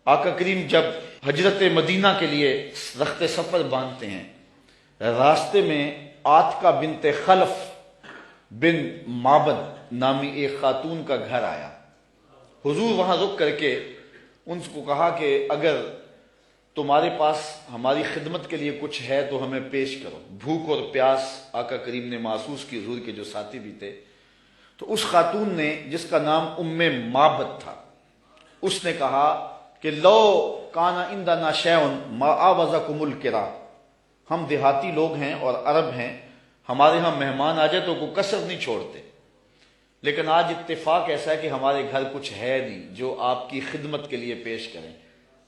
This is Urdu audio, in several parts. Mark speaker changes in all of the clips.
Speaker 1: آقا کریم جب ہجرت مدینہ کے لیے رخت سفر باندھتے ہیں، راستے میں آتکا بنت خلف بن معبد نامی ایک خاتون کا گھر آیا۔ حضور وہاں رک کر کے ان کو کہا کہ اگر تمہارے پاس ہماری خدمت کے لیے کچھ ہے تو ہمیں پیش کرو۔ بھوک اور پیاس آقا کریم نے محسوس کی، حضور کے جو ساتھی بھی تھے۔ تو اس خاتون نے، جس کا نام معبد تھا، اس نے کہا کہ لو کانا عندنا شیء ما آوزکم الکرا، ہم دیہاتی لوگ ہیں اور عرب ہیں، ہمارے ہاں مہمان آ جائے تو کوئی کسر نہیں چھوڑتے، لیکن آج اتفاق ایسا ہے کہ ہمارے گھر کچھ ہے نہیں جو آپ کی خدمت کے لیے پیش کریں۔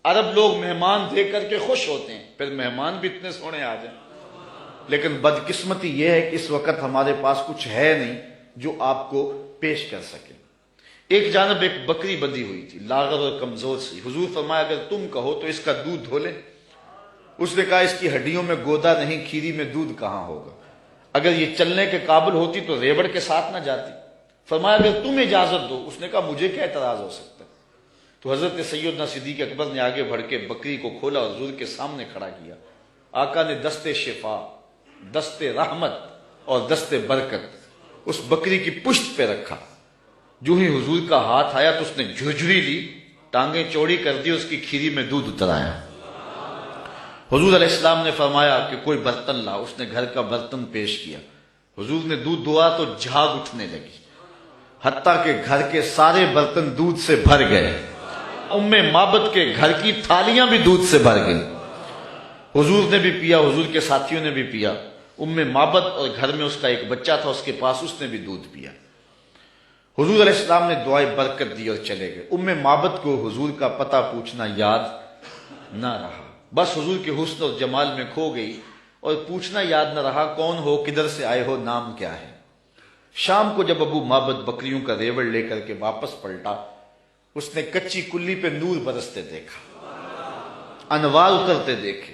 Speaker 1: عرب لوگ مہمان دیکھ کر کے خوش ہوتے ہیں، پھر مہمان بھی اتنے سونے آ جائیں، لیکن بدقسمتی یہ ہے کہ اس وقت ہمارے پاس کچھ ہے نہیں جو آپ کو پیش کر سکے۔ ایک جانب ایک بکری بندھی ہوئی تھی، لاغر اور کمزور سی۔ حضور فرمایا اگر تم کہو تو اس کا دودھ دھو لیں۔ اس نے کہا اس کی ہڈیوں میں گودا نہیں، کھیری میں دودھ کہاں ہوگا؟ اگر یہ چلنے کے قابل ہوتی تو ریوڑ کے ساتھ نہ جاتی۔ فرمایا اگر تم اجازت دو۔ اس نے کہا مجھے کیا اعتراض ہو سکتا ہے؟ تو حضرت سیدنا صدیق اکبر نے آگے بڑھ کے بکری کو کھولا اور حضور کے سامنے کھڑا کیا۔ آقا نے دست شفا، دست رحمت اور دست برکت اس بکری کی پشت پہ رکھا۔ جو ہی حضور کا ہاتھ آیا تو اس نے جھرجھری لی، ٹانگیں چوڑی کر دی، اس کی کھیری میں دودھ اترایا۔ حضور علیہ السلام نے فرمایا کہ کوئی برتن لا۔ اس نے گھر کا برتن پیش کیا۔ حضور نے دودھ دھوا تو جھاگ اٹھنے لگی، حتیٰ کہ گھر کے سارے برتن دودھ سے بھر گئے۔ معبد کے گھر کی تھالیاں بھی دودھ سے بھر گئی۔ حضور نے بھی پیا، حضور کے ساتھیوں نے بھی پیا۔ معبد اور گھر میں اس کا ایک بچہ تھا، اس کے پاس، اس نے بھی دودھ پیا۔ حضور علیہ السلام نے دعائے برکت دی اور چلے گئے۔ معبد کو حضور کا پتہ پوچھنا یاد نہ رہا، بس حضور کے حسن اور جمال میں کھو گئی، اور پوچھنا یاد نہ رہا کون ہو، کدھر سے آئے ہو، نام کیا ہے۔ شام کو جب معبد بکریوں کا ریوڑ لے کر کے واپس پلٹا، اس نے کچی کلی پہ نور برستے دیکھا، انوار اترتے دیکھے۔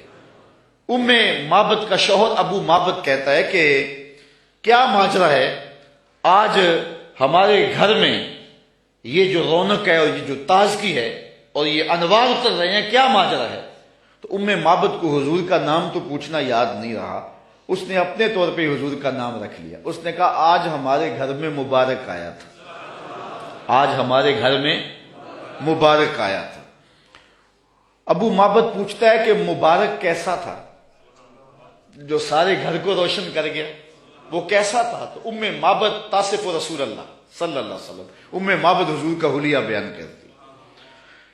Speaker 1: معبد کا شوہر معبد کہتا ہے کہ کیا ماجرا ہے، آج ہمارے گھر میں یہ جو رونق ہے اور یہ جو تازگی ہے اور یہ انوار اتر رہے ہیں، کیا ماجرا ہے؟ تو معبد کو حضور کا نام تو پوچھنا یاد نہیں رہا، اس نے اپنے طور پہ حضور کا نام رکھ لیا۔ اس نے کہا آج ہمارے گھر میں مبارک آیا تھا، آج ہمارے گھر میں مبارک آیا تھا۔ معبد پوچھتا ہے کہ مبارک کیسا تھا جو سارے گھر کو روشن کر گیا؟ وہ کیسا تھا؟ تو معبد تاصف رسول اللہ صلی اللہ علیہ وسلم، معبد حضور کا حلیہ بیان کرتی،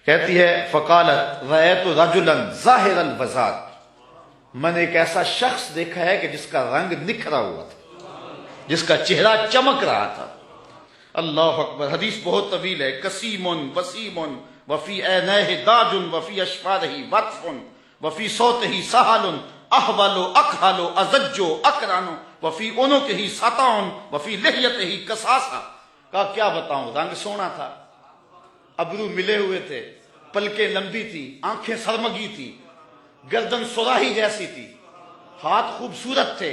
Speaker 1: کہتی ہے فقالت رأیت رجلا ظاہر البذات، میں نے ایک ایسا شخص دیکھا ہے کہ جس کا رنگ نکھرا ہوا تھا، جس کا چہرہ چمک رہا تھا۔ اللہ اکبر۔ حدیث بہت طویل ہے۔ کسیم وسیم وفی عینیہ داج وفی اشفارہ وطف وفی صوتہ سہل احول اکحل ازج اکرن وفی عنقہ سطع وفی لحیتہ کساسہ۔ کہا کیا بتاؤں، رنگ سونا تھا، ابرو ملے ہوئے تھے، پلکیں لمبی تھی، آنکھیں سرمگی تھی، گردن سراہی جیسی تھی، ہاتھ خوبصورت تھے،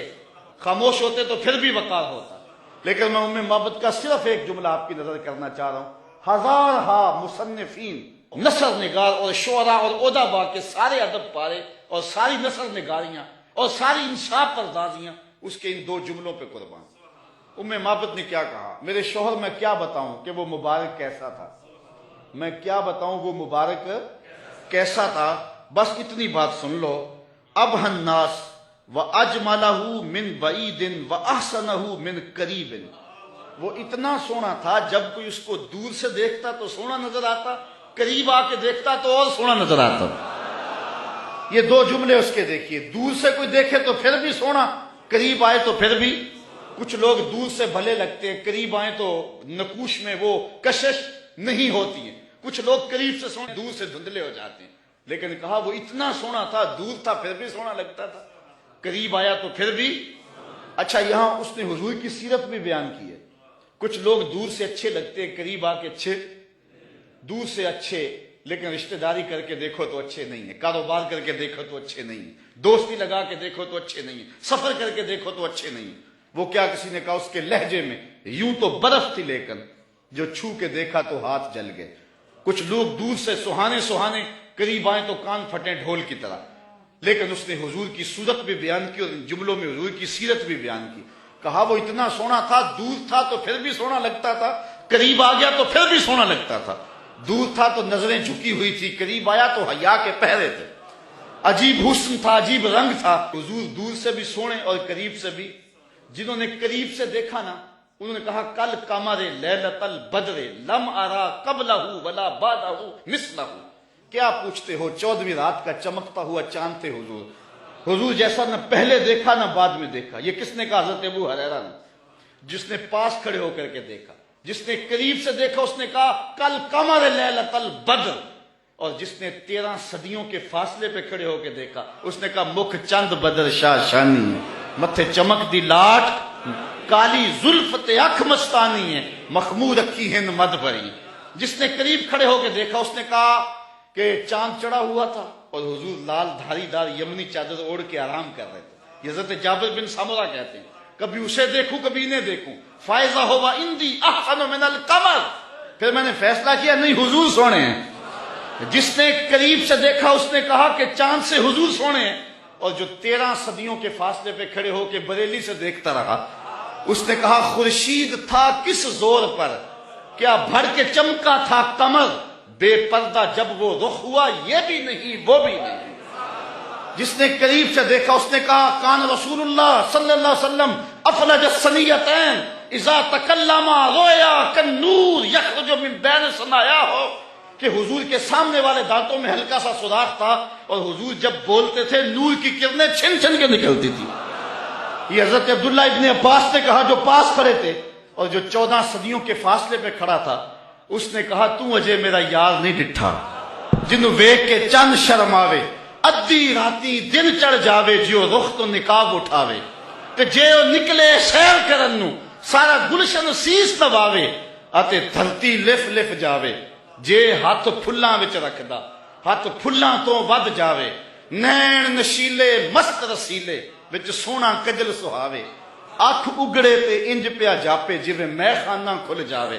Speaker 1: خاموش ہوتے تو پھر بھی وقار ہوتا۔ لیکن میں معبد کا صرف ایک جملہ آپ کی نظر کرنا چاہ رہا ہوں۔ ہزارہا مصنفین، نثر نگار اور شعراء اور ادباء کے سارے ادب پارے اور ساری نثر نگاریاں اور ساری انصاف پردازیاں اس کے ان دو جملوں پہ قربان۔ معبد نے کیا کہا، میرے شوہر میں کیا بتاؤں کہ وہ مبارک کیسا تھا، میں کیا بتاؤں وہ مبارک کیسا تھا، بس اتنی بات سن لو۔ ابہ الناس وَأَجْمَلَهُ مِنْ بَعِيدٍ وَأَحْسَنَهُ مِنْ قَرِيبٍ، وہ اتنا سونا تھا جب کوئی اس کو دور سے دیکھتا تو سونا نظر آتا، قریب آ کے دیکھتا تو اور سونا نظر آتا۔ یہ دو جملے اس کے دیکھیے، دور سے کوئی دیکھے تو پھر بھی سونا، قریب آئے تو پھر بھی۔ کچھ لوگ دور سے بھلے لگتے ہیں، قریب آئے تو نقوش میں وہ کشش نہیں ہوتی ہے۔ کچھ لوگ قریب سے سونے، دور سے دھندلے ہو جاتے ہیں، لیکن کہا وہ اتنا سونا تھا، دور تھا پھر بھی سونا لگتا تھا، قریب آیا تو پھر بھی۔ اچھا، یہاں اس نے حضور کی سیرت بھی بیان کی ہے۔ کچھ لوگ دور سے اچھے لگتے ہیں، قریب آ کے اچھے، دور سے اچھے لیکن رشتہ داری کر کے دیکھو تو اچھے نہیں ہیں، کاروبار کر کے دیکھو تو اچھے نہیں ہیں، دوستی لگا کے دیکھو تو اچھے نہیں ہیں، سفر کر کے دیکھو تو اچھے نہیں ہیں۔ وہ کیا، کسی نے کہا اس کے لہجے میں یوں تو برف تھی لیکن جو چھو کے دیکھا تو ہاتھ جل گئے۔ کچھ لوگ دور سے سہانے سہانے قریب آئیں تو کان پھٹیں ڈھول کی طرح، لیکن اس نے حضور کی صورت بھی بیان کی اور ان جملوں میں حضور کی سیرت بھی بیان کی. کہا وہ اتنا سونا تھا، دور تھا تو پھر بھی سونا لگتا تھا، قریب آ گیا تو پھر بھی سونا لگتا تھا. دور تھا تو نظریں جھکی ہوئی تھی، قریب آیا تو حیا کے پہرے تھے. عجیب حسن تھا، عجیب رنگ تھا. حضور دور سے بھی سونے اور قریب سے بھی. جنہوں نے قریب سے دیکھا نا انہوں نے کہا کل قمر لیلۃ البدر لم ارا قبلہ ولا بعدہ مثلہ. کیا پوچھتے ہو، 14ویں رات کا چمکتا ہوا چاند تھے حضور. حضور جیسا نہ پہلے دیکھا نہ بعد میں دیکھا. یہ کس نے کہا؟ حضرت ابو ہریرہ نے. جس نے پاس کھڑے ہو کر کے دیکھا، جس نے قریب سے دیکھا اس نے کہا کل قمر لیلۃ البدر. اور جس نے 13 صدیوں کے فاصلے پہ کھڑے ہو کے دیکھا اس نے کہا مکھ چند بدر شاہ شانی ہے، متھے چمک دی لاٹ، کالی زلف تے اکھ مستانی ہے، مخمور اکھی ہند مد بھری. جس نے قریب کھڑے ہو کے دیکھا اس نے کہا کہ چاند چڑھا ہوا تھا اور حضور لال دھاری دار یمنی چادر اوڑھ کے آرام کر رہے تھے. یہ حضرت جابر بن سامورہ کہتے ہیں کبھی اسے دیکھوں کبھی انہیں دیکھوں، فائزہ ہوا اندی احسن من القمر. پھر میں نے فیصلہ کیا نہیں حضور سونے ہیں. جس نے قریب سے دیکھا اس نے کہا کہ چاند سے حضور سونے ہیں، اور جو 13 صدیوں کے فاصلے پہ کھڑے ہو کے بریلی سے دیکھتا رہا اس نے کہا خورشید تھا کس زور پر، کیا بھڑ کے چمکا تھا قمر، بے پردہ جب وہ رخ ہوا یہ بھی نہیں وہ بھی نہیں. جس نے قریب سے دیکھا اس نے کہا کان رسول اللہ صلی اللہ علیہ وسلم افلج الثنیتین اذا تکلم رویا کالنور یخرج من بین ثنایاہ، کہ حضور کے سامنے والے دانتوں میں ہلکا سا سوراخ تھا اور حضور جب بولتے تھے نور کی کرنیں چھن چھن کے نکلتی تھی. یہ حضرت عبداللہ ابن عباس نے کہا جو پاس کھڑے تھے اور جو 14 صدیوں کے فاصلے پہ کھڑا تھا اس نے کہا تو اجے میرا یار نہیں ڈٹھا، جنوں ویکھ کے چند شرم آوے، ادھی راتی دن چڑھ جاوے، جیو رخ تو نقاب اٹھاوے، تے جے او نکلے سیر کرن نو سارا گلشن سیس نواوے، اتے دھرتی لف لف جاوے. جے ہاتھ پھلاں وچ رکھدا ہاتھ پھلاں تو ود جاوے، نین نشیلے مست رسیلے وچ سونا کجل سہاوے، اکھ اگڑے تے انج پیا جاپے جویں میں خانہ کھل جاوے،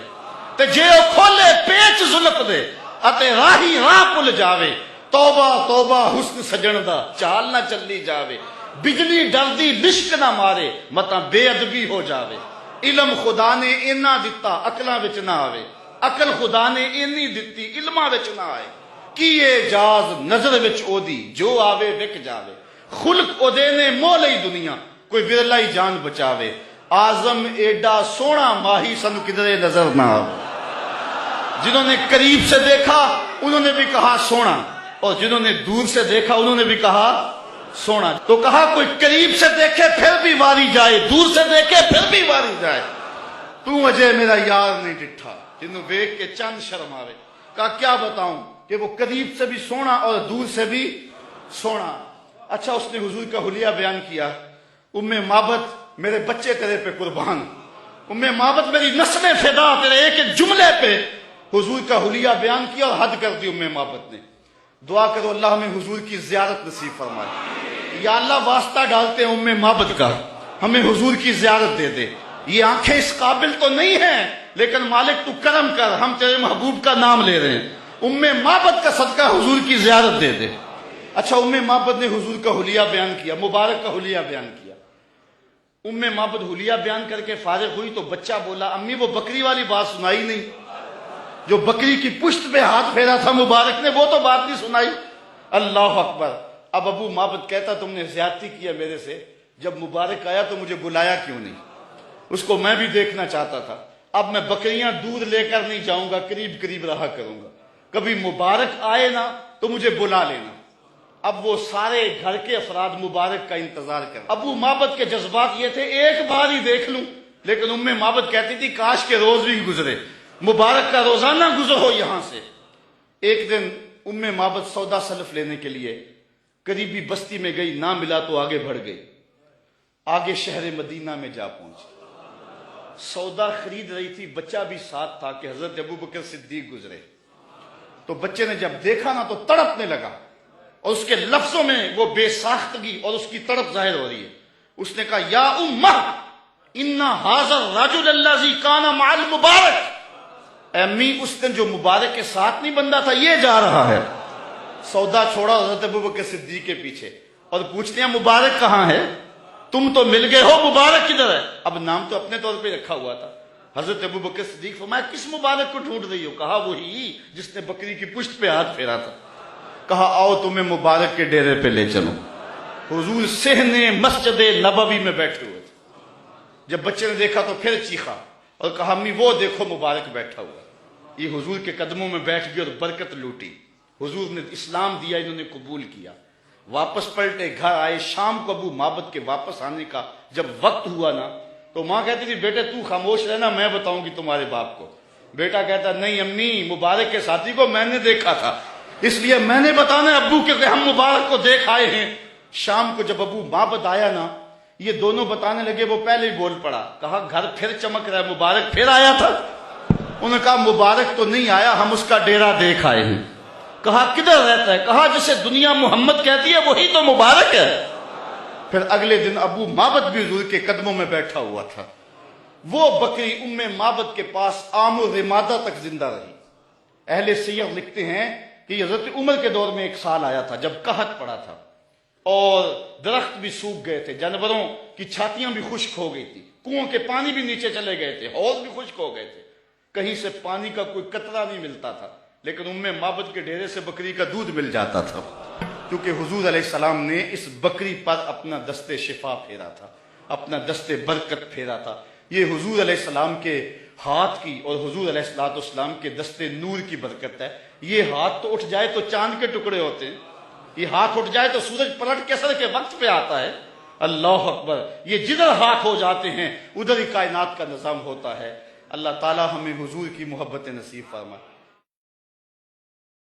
Speaker 1: تے جے او کھولے پیچ زلف دے اتے راہی راہ پل جاوے، توبہ توبہ حسن سجن دا چال نہ چلی جاوے، بجلی ڈردی لشک نہ مارے متاں بے ادبی ہو جاوے. علم خدا نے اینا دتا عقلاں وچ نہ آوے، عقل خدا نے اینی دتی علماں وچ نہ آئے. کی اعجاز نظر وچ او دی جو آوے وک جاوے، خلق او دے نے مو لئی دنیا کوئی ورلا ہی جان بچاوے. آزم ایڈا سونا ماہی سن کدھرے نظر نہ آوے. جنہوں نے قریب سے دیکھا انہوں نے بھی کہا سونا، اور جنہوں نے دور سے دیکھا انہوں نے بھی کہا سونا. تو کہا کوئی قریب سے دیکھے پھر بھی واری جائے، دور سے دیکھے پھر بھی واری جائے. تو اجے میرا یار نہیں ڈٹھا، جنہوں ویکھ کے چند شرم آوے. کہا کیا بتاؤں کہ وہ قریب سے بھی سونا اور دور سے بھی سونا. اچھا اس نے حضور کا حلیہ بیان کیا. ام معبد میرے بچے تیرے پہ قربان، ام معبد میری نسلیں فدا تیرے ایک ایک جملے پہ. حضور کا حلیہ بیان کیا اور حد کر دی ام معبد نے. دعا کرو اللہ ہمیں حضور کی زیارت نصیب فرمائے. یا اللہ واسطہ ڈالتے ہیں ام معبد کا، ہمیں حضور کی زیارت دے دے. یہ آنکھیں اس قابل تو نہیں ہیں لیکن مالک تو کرم کر، ہم تیرے محبوب کا نام لے رہے ہیں. ام معبد کا صدقہ حضور کی زیارت دے دے. اچھا ام معبد نے حضور کا حلیہ بیان کیا، مبارک کا حلیہ بیان کیا. ام معبد حلیہ بیان کر کے فارغ ہوئی تو بچہ بولا امی وہ بکری والی بات سنائی نہیں، جو بکری کی پشت پہ ہاتھ پھیرا تھا مبارک نے وہ تو بات نہیں سنائی. اللہ اکبر. اب ابو معبد کہتا تم نے زیادتی کیا میرے سے، جب مبارک آیا تو مجھے بلایا کیوں نہیں؟ اس کو میں بھی دیکھنا چاہتا تھا. اب میں بکریاں دودھ لے کر نہیں جاؤں گا، قریب قریب رہا کروں گا. کبھی مبارک آئے نا تو مجھے بلا لینا. اب وہ سارے گھر کے افراد مبارک کا انتظار کر. ابو معبد کے جذبات یہ تھے ایک بار ہی دیکھ لوں، لیکن ام معبد کہتی تھی کاش کے روز بھی گزرے، مبارک کا روزانہ گزر ہو یہاں سے. ایک دن ام معبد سودا سلف لینے کے لیے قریبی بستی میں گئی، نہ ملا تو آگے بڑھ گئی. آگے شہر مدینہ میں جا پہنچی. سودا خرید رہی تھی، بچہ بھی ساتھ تھا کہ حضرت ابوبکر صدیق گزرے. تو بچے نے جب دیکھا نا تو تڑپنے لگا، اور اس کے لفظوں میں وہ بے ساختگی اور اس کی تڑپ ظاہر ہو رہی ہے. اس نے کہا یا امہ ان ھذا الرجل الذی کان مع المبارک. اے امی اس دن جو مبارک کے ساتھ نہیں بندہ تھا یہ جا رہا ہے. سودا چھوڑا حضرت ابوبکر صدیق کے پیچھے اور پوچھتے ہیں مبارک کہاں ہے؟ تم تو مل گئے ہو، مبارک کدھر ہے؟ اب نام تو اپنے طور پہ رکھا ہوا تھا۔ حضرت ابوبکر صدیق فرمایا کس مبارک کو ڈھونڈ رہی ہو؟ کہا وہی جس نے بکری کی پشت پہ ہاتھ پھیرا تھا۔ کہا آؤ تمہیں مبارک کے ڈیرے پہ لے چلو۔ حضور صحن مسجد نبوی میں بیٹھے ہوئے تھے۔ جب بچے نے دیکھا تو پھر چیخا اور کہا امی وہ دیکھو مبارک بیٹھا ہوا۔ یہ حضور کے قدموں میں بیٹھ گئی اور برکت لوٹی۔ حضور نے اسلام دیا، انہوں نے قبول کیا، واپس پلٹے، گھر آئے۔ شام کو ابو معبد کے واپس آنے کا جب وقت ہوا نا تو ماں کہتی تھی بیٹے تو خاموش رہنا، میں بتاؤں گی تمہارے باپ کو۔ بیٹا کہتا نہیں امی، مبارک کے ساتھی کو میں نے دیکھا تھا، اس لیے میں نے بتانا ابو کہ ہم مبارک کو دیکھ آئے ہیں۔ شام کو جب ابو معبد آیا نا، یہ دونوں بتانے لگے، وہ پہلے ہی بول پڑا، کہا گھر پھر چمک رہا ہے، مبارک پھر آیا تھا؟ انہوں نے کہا مبارک تو نہیں آیا، ہم اس کا ڈیرا دیکھ آئے ہیں۔ کہا کدھر رہتا ہے؟ کہا جسے دنیا محمد کہتی ہے وہی تو مبارک ہے۔ پھر اگلے دن ابو معبد بھی حضور کے قدموں میں بیٹھا ہوا تھا۔ وہ بکری ام معبد کے پاس عام و رمادہ تک زندہ رہی۔ اہل سیر لکھتے ہیں کہ حضرت عمر کے دور میں ایک سال آیا تھا جب قحط پڑا تھا اور درخت بھی سوکھ گئے تھے، جانوروں کی چھاتیاں بھی خشک ہو گئی تھی، کنووں کے پانی بھی نیچے چلے گئے تھے، حوض بھی خشک ہو گئے تھے، کہیں سے پانی کا کوئی قطرہ نہیں ملتا تھا، لیکن ام معبد کے ڈیرے سے بکری کا دودھ مل جاتا تھا، کیونکہ حضور علیہ السلام نے اس بکری پر اپنا دست شفا پھیرا تھا، اپنا دست برکت پھیرا تھا۔ یہ حضور علیہ السلام کے ہاتھ کی اور حضور علیہ السلام کے دست نور کی برکت ہے۔ یہ ہاتھ تو اٹھ جائے تو چاند کے ٹکڑے ہوتے ہیں، یہ ہاتھ اٹھ جائے تو سورج پلٹ کے سر کے وقت پہ آتا ہے۔ اللہ اکبر، یہ جدھر ہاتھ ہو جاتے ہیں ادھر ہی کائنات کا نظام ہوتا ہے۔ اللہ تعالی ہمیں حضور کی محبت نصیب فرمائے۔